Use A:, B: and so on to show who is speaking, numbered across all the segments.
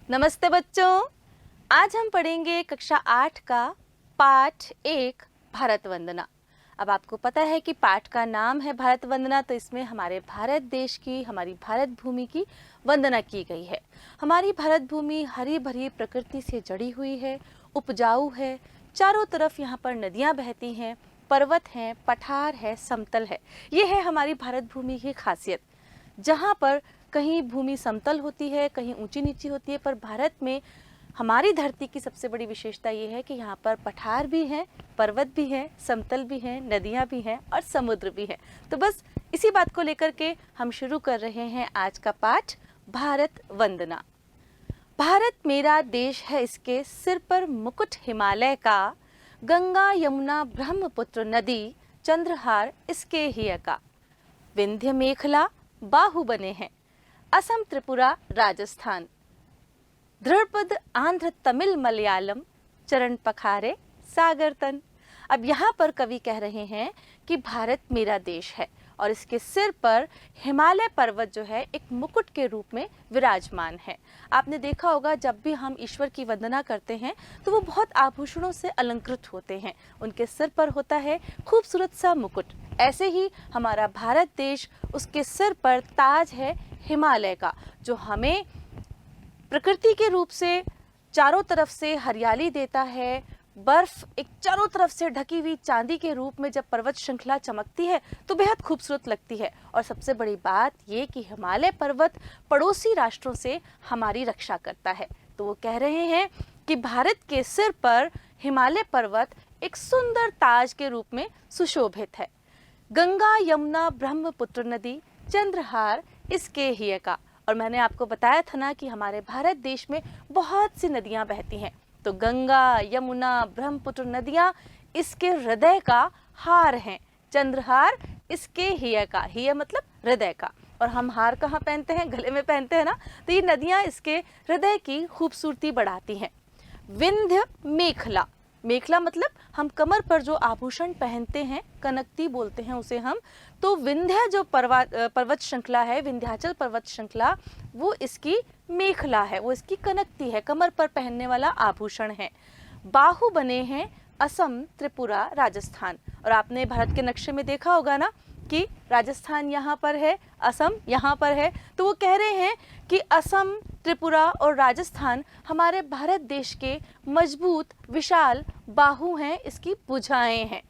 A: नमस्ते बच्चों। आज हम पढ़ेंगे कक्षा 8 का पाठ 1 भारत वंदना। अब आपको पता है कि पाठ का नाम है भारत वंदना, तो इसमें हमारे भारत देश की, हमारी भारत भूमि की वंदना की गई है। हमारी भारत भूमि हरी भरी प्रकृति से जड़ी हुई है, उपजाऊ है, चारों तरफ यहाँ पर नदियाँ बहती हैं, पर्वत हैं, पठार है, समतल है। ये है हमारी भारत भूमि की खासियत। जहाँ पर कहीं भूमि समतल होती है, कहीं ऊंची नीची होती है, पर भारत में हमारी धरती की सबसे बड़ी विशेषता ये है कि यहाँ पर पठार भी हैं, पर्वत भी हैं, समतल भी हैं, नदियाँ भी हैं और समुद्र भी है। तो बस इसी बात को लेकर के हम शुरू कर रहे हैं आज का पाठ भारत वंदना। भारत मेरा देश है, इसके सिर पर मुकुट हिमालय का, गंगा यमुना ब्रह्मपुत्र नदी, चंद्रहार इसके हिय का, विंध्य मेखला बाहु बने हैं, असम त्रिपुरा राजस्थान, दृढ़पद आंध्र तमिल मलयालम, चरण पखारे सागर तन। अब यहाँ पर कवि कह रहे हैं कि भारत मेरा देश है और इसके सिर पर हिमालय पर्वत जो है एक मुकुट के रूप में विराजमान है। आपने देखा होगा जब भी हम ईश्वर की वंदना करते हैं तो वो बहुत आभूषणों से अलंकृत होते हैं, उनके सिर पर होता है खूबसूरत सा मुकुट। ऐसे ही हमारा भारत देश, उसके सिर पर ताज है हिमालय का, जो हमें प्रकृति के रूप से चारों तरफ से हरियाली देता है। बर्फ एक चारों तरफ से ढकी हुई चांदी के रूप में जब पर्वत श्रृंखला चमकती है तो बेहद खूबसूरत लगती है। और सबसे बड़ी बात ये कि हिमालय पर्वत पड़ोसी राष्ट्रों से हमारी रक्षा करता है। तो वो कह रहे हैं कि भारत के सिर पर हिमालय पर्वत एक सुंदर ताज के रूप में सुशोभित है। गंगा यमुना ब्रह्मपुत्र नदी, चंद्रहार इसके हिय का। और मैंने आपको बताया था ना कि हमारे भारत देश में बहुत सी नदियां बहती हैं, तो गंगा यमुना ब्रह्मपुत्र नदियां इसके हृदय का हार हैं। चंद्रहार इसके हिय का, हिय मतलब हृदय का। और हम हार कहाँ पहनते हैं? गले में पहनते हैं ना। तो ये नदियां इसके हृदय की खूबसूरती बढ़ाती हैं। विंध्य मेखला, मेखला मतलब हम कमर पर जो आभूषण पहनते हैं, कनकती बोलते हैं उसे हम। तो विंध्य जो पर्वत श्रृंखला है, विंध्याचल पर्वत श्रृंखला, वो इसकी मेखला है, वो इसकी कनकती है, कमर पर पहनने वाला आभूषण है। बाहु बने हैं असम त्रिपुरा राजस्थान। और आपने भारत के नक्शे में देखा होगा ना कि राजस्थान यहाँ पर है, असम यहाँ पर है। तो वो कह रहे हैं कि असम, त्रिपुरा और राजस्थान हमारे भारत देश के मजबूत विशाल बाहु हैं, इसकी भुजाएं हैं।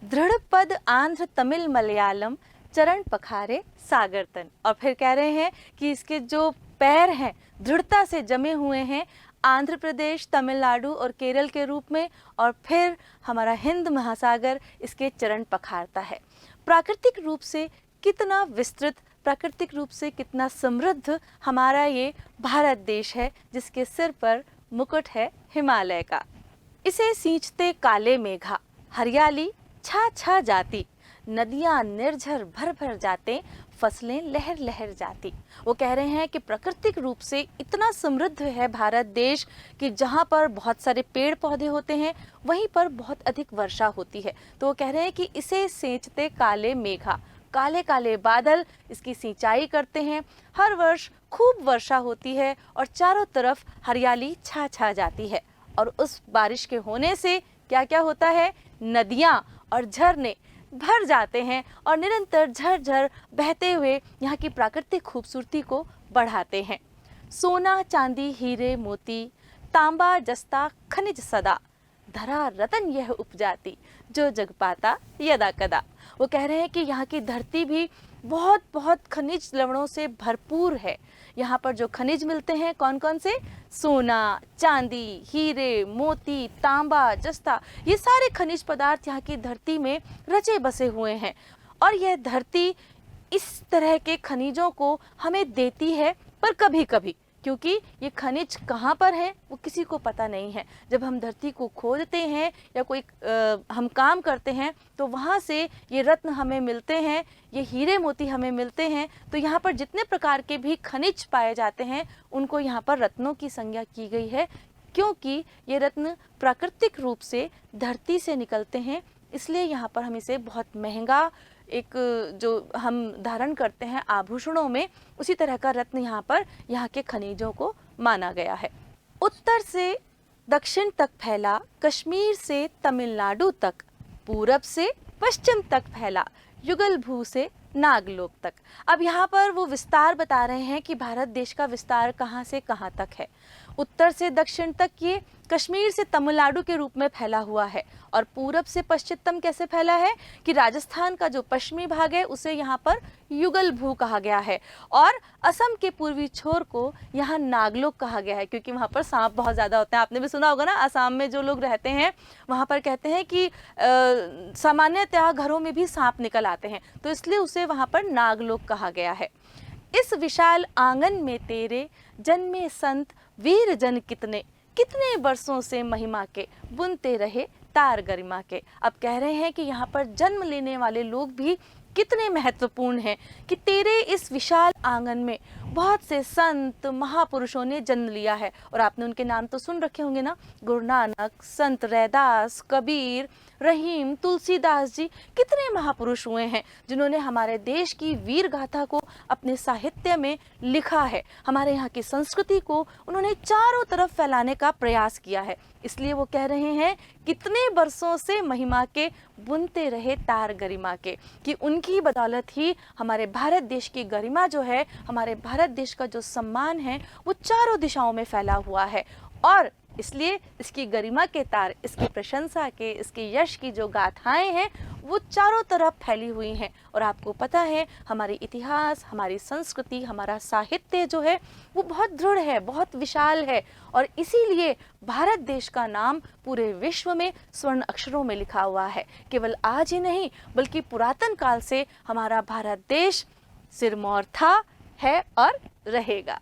A: दृढ़ पद आंध्र तमिल मलयालम, चरण पखारे सागर तन। और फिर कह रहे हैं कि इसके जो पैर हैं दृढ़ता से जमे हुए हैं आंध्र प्रदेश, तमिलनाडु और केरल के रूप में। और फिर हमारा हिंद महासागर इसके चरण पखारता है। प्राकृतिक रूप से कितना विस्तृत, प्राकृतिक रूप से कितना समृद्ध हमारा ये भारत देश है, जिसके सिर पर मुकुट है हिमालय का। इसे सींचते काले मेघा, हरियाली छा छा जाती, नदियां निर्झर भर भर जाते, फसलें लहर लहर जाती। वो कह रहे हैं कि प्राकृतिक रूप से इतना समृद्ध है भारत देश कि जहाँ पर बहुत सारे पेड़ पौधे होते हैं वहीं पर बहुत अधिक वर्षा होती है। तो वो कह रहे हैं कि इसे सींचते काले मेघा, काले काले बादल इसकी सिंचाई करते हैं। हर वर्ष खूब वर्षा होती है और चारों तरफ हरियाली छा छा जाती है। और उस बारिश के होने से क्या क्या होता है? नदियाँ और झरने भर जाते हैं और निरंतर झरझर बहते हुए यहाँ की प्राकृतिक खूबसूरती को बढ़ाते हैं। सोना चांदी हीरे मोती, तांबा जस्ता खनिज सदा, धरा रतन यह उपजाती, जो जग पाता यदा कदा। वो कह रहे हैं कि यहाँ की धरती भी बहुत बहुत खनिज लवणों से भरपूर है। यहाँ पर जो खनिज मिलते हैं कौन कौन से? सोना, चांदी, हीरे, मोती, तांबा, जस्ता, ये सारे खनिज पदार्थ यहाँ की धरती में रचे बसे हुए हैं। और यह धरती इस तरह के खनिजों को हमें देती है, पर कभी कभी, क्योंकि ये खनिज कहाँ पर है वो किसी को पता नहीं है। जब हम धरती को खोदते हैं या कोई हम काम करते हैं तो वहाँ से ये रत्न हमें मिलते हैं, ये हीरे मोती हमें मिलते हैं। तो यहाँ पर जितने प्रकार के भी खनिज पाए जाते हैं उनको यहाँ पर रत्नों की संज्ञा की गई है, क्योंकि ये रत्न प्राकृतिक रूप से धरती से निकलते हैं। इसलिए यहाँ पर हम इसे बहुत महंगा एक जो हम धारण करते हैं आभूषणों में, उसी तरह का रत्न यहाँ पर यहाँ के खनिजों को माना गया है। उत्तर से दक्षिण तक फैला कश्मीर से तमिलनाडु तक, पूरब से पश्चिम तक फैला युगल भू से नागलोक तक। अब यहाँ पर वो विस्तार बता रहे हैं कि भारत देश का विस्तार कहाँ से कहाँ तक है। उत्तर से दक्षिण तक ये कश्मीर से तमिलनाडु के रूप में फैला हुआ है, और पूरब से पश्चिम कैसे फैला है कि राजस्थान का जो पश्चिमी भाग है उसे यहाँ पर युगल भू कहा गया है, और असम के पूर्वी छोर को यहाँ नागलोक कहा गया है, क्योंकि वहाँ पर सांप बहुत ज़्यादा होते हैं। आपने भी सुना होगा ना, असम में जो लोग रहते हैं वहाँ पर कहते हैं कि सामान्यतः घरों में भी सांप निकल आते हैं, तो इसलिए उसे वहाँ पर नागलोक कहा गया है। इस विशाल आंगन में तेरे जन्मे संत वीर जन कितने, कितने वर्षों से महिमा के बुनते रहे तार गरिमा के। अब कह रहे हैं कि यहाँ पर जन्म लेने वाले लोग भी कितने महत्वपूर्ण हैं कि तेरे इस विशाल आंगन में बहुत से संत महापुरुषों ने जन्म लिया है। और आपने उनके नाम तो सुन रखे होंगे ना, गुरु नानक, संत रैदास, कबीर, रहीम, तुलसीदास जी, कितने महापुरुष हुए हैं जिन्होंने हमारे देश की वीर गाथा को अपने साहित्य में लिखा है। हमारे यहाँ की संस्कृति को उन्होंने चारों तरफ फैलाने का प्रयास किया है। इसलिए वो कह रहे हैं कितने वर्षों से महिमा के बुनते रहे तार गरिमा के, कि उनकी बदौलत ही हमारे भारत देश की गरिमा जो है, हमारे भारत देश का जो सम्मान है वो चारों दिशाओं में फैला हुआ है। और इसलिए इसकी गरिमा के तार, इसकी प्रशंसा के, इसके यश की जो गाथाएं हैं वो चारों तरफ फैली हुई हैं। और आपको पता है हमारी इतिहास, हमारी संस्कृति, हमारा साहित्य जो है वो बहुत दृढ़ है, बहुत विशाल है, और इसीलिए भारत देश का नाम पूरे विश्व में स्वर्ण अक्षरों में लिखा हुआ है। केवल आज ही नहीं बल्कि पुरातन काल से हमारा भारत देश सिरमौर था, है और रहेगा।